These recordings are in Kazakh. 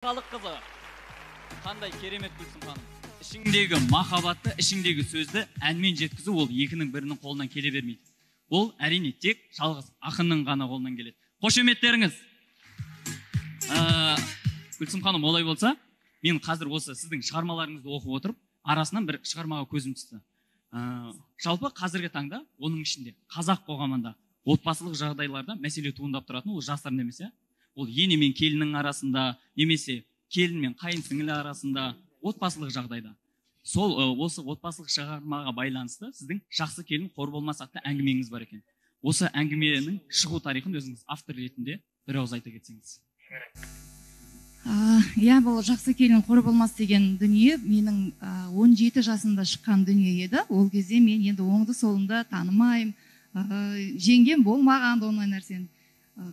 Халық қызы. Қандай керемет Гүлсім ханым. Ішіңдегі махаббатты, ішіңдегі сөзді әнмен жеткізу ол екінің бірінің қолынан келе бермейді. Ол әрине тек жалғыз ақынның ғана қолынан келеді. Қошеметтеріңіз. Гүлсім ханым, олай болса, мен қазір осы сіздің шығармаларыңызды оқып отырып, арасынан бір шығармаға көзім түсті. Жалпы қазіргі таңда оның ішінде қазақ қоғамында отбасылық жағдайларда мәселе туындап тұратын ол жастар немесе ол ене мен келіннің арасында немесе келін мен қайын сіңілі арасында отбасылық жағдайда. Сол осы отбасылық шығармаға байланысты сіздің жақсы келін қор болмас атты әңгімеңіз бар екен. Осы әңгіменің шығу тарихын өзіңіз автор ретінде бір ауыз айта кетсеңіз. Иә, бұл жақсы келін қор болмас деген дүние менің 17 жасында шыққан дүние еді. Ол кезде мен енді оңды солымды танымаймын, жеңгем болмаған ондай нәрсені.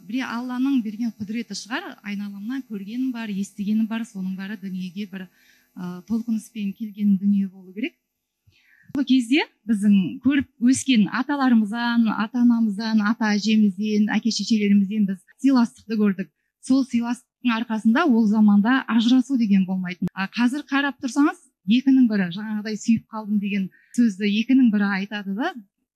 Бір Алланың берген құдіреті шығар, айналамнан көргенім бар, естігенім бар, соның бәрі дүниеге бір толқыныспен келген дүние болу керек. Бұл кезде біздің көріп өскен аталарымыздан, ата-анамыздан, ата-әжемізден, әке-шешелерімізден біз сыйластықты көрдік. Сол сыйластықтың арқасында ол заманда ажырасу деген болмайтын. Қазір қарап тұрсаңыз, екінің бірі жаңағыдай сүйіп қалдым деген сөзді екінің бірі айтады да,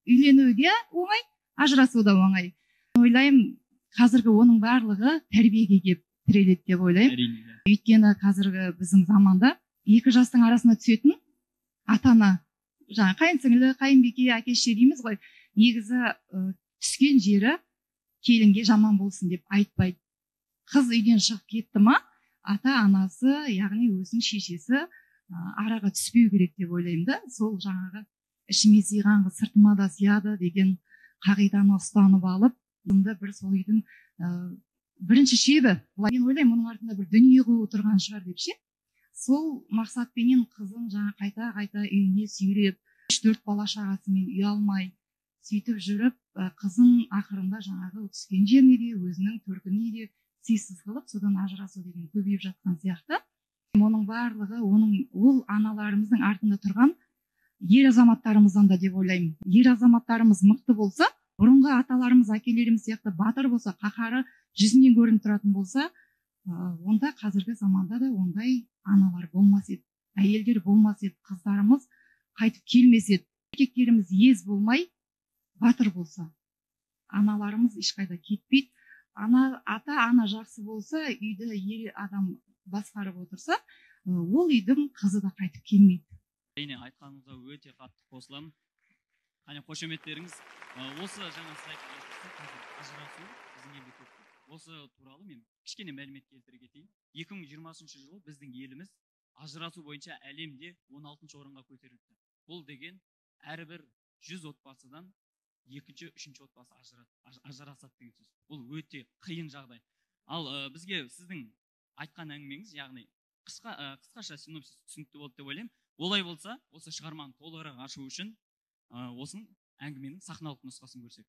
үйлену де оңай, ажырасу да оңай. Ойлаймын, қазіргі оның барлығы тәрбиеге келіп тіреледі деп ойлаймын. Өйткені қазіргі біздің заманда екі жастың арасына түсетін ата-ана, жаңа қайын сіңілі, қайынбике, әке-шеше дейміз ғой, негізі түскен жері келінге жаман болсын деп айтпайды. Қыз үйден шығып кетті ма, ата-анасы, яғни өзінің шешесі араға түспеу керек деп ойлаймын да. Сол жаңағы ішіме сыйған қыз сыртыма да сыяды деген қағиданы ұстанып алып, бұнда бір сол үйдің бірінші шебі. Мен ойлаймын, оның артында бір дүние қуып отырған шығар деп ше. Сол мақсатпенен қызын жаңа қайта-қайта үйіне сүйреп, 3-4 бала шағасымен үй алмай, сөйтіп жүріп, қызын ақырында жаңағы түскен жеріне де, өзінің төркініне де сыйсыз қылып, содан ажырасу деген көбейіп жатқан сияқты. Оның барлығы, ол аналарымыздың артында тұрған ер азаматтарымыздан да деп ойлаймын. Ер азаматтарымыз мықты болса, бұрынғы аталарымыз, әкелеріміз сияқты батыр болса, қаһары жүзінен көрініп тұратын болса, онда қазіргі заманда да ондай аналар болмас еді, әйелдер болмас еді, қыздарымыз қайтып келмес еді. Еркектеріміз ез болмай, батыр болса, аналарымыз ешқайда кетпейді. Ата-ана жақсы болса, үйді ер адам басқарып отырса, ол үйдің қызы да қайтып келмейді. Әрине, айтқаныңызға өте қатты қосыламын. Қане қошеметтеріңіз. Осы жаңа сіз айтқан ажырасу біздің елде көп. Осы туралы мен кішкене мәлімет келтіре кетейін. 2020 жылы біздің еліміз ажырасу бойынша әлемде 16-шы орынға көтерілді. Бұл деген әрбір 100 отбасыдан екінші, үшінші отбасы ажырасады деген сөз. Бұл өте қиын жағдай. Ал бізге сіздің айтқан әңгімеңіз, яғни қысқаша синопсис түсінікті болды деп ойлаймын. Олай болса, осы шығарманы толығырақ ашу үшін осының әңгіменің сахналық нұсқасын көрсек.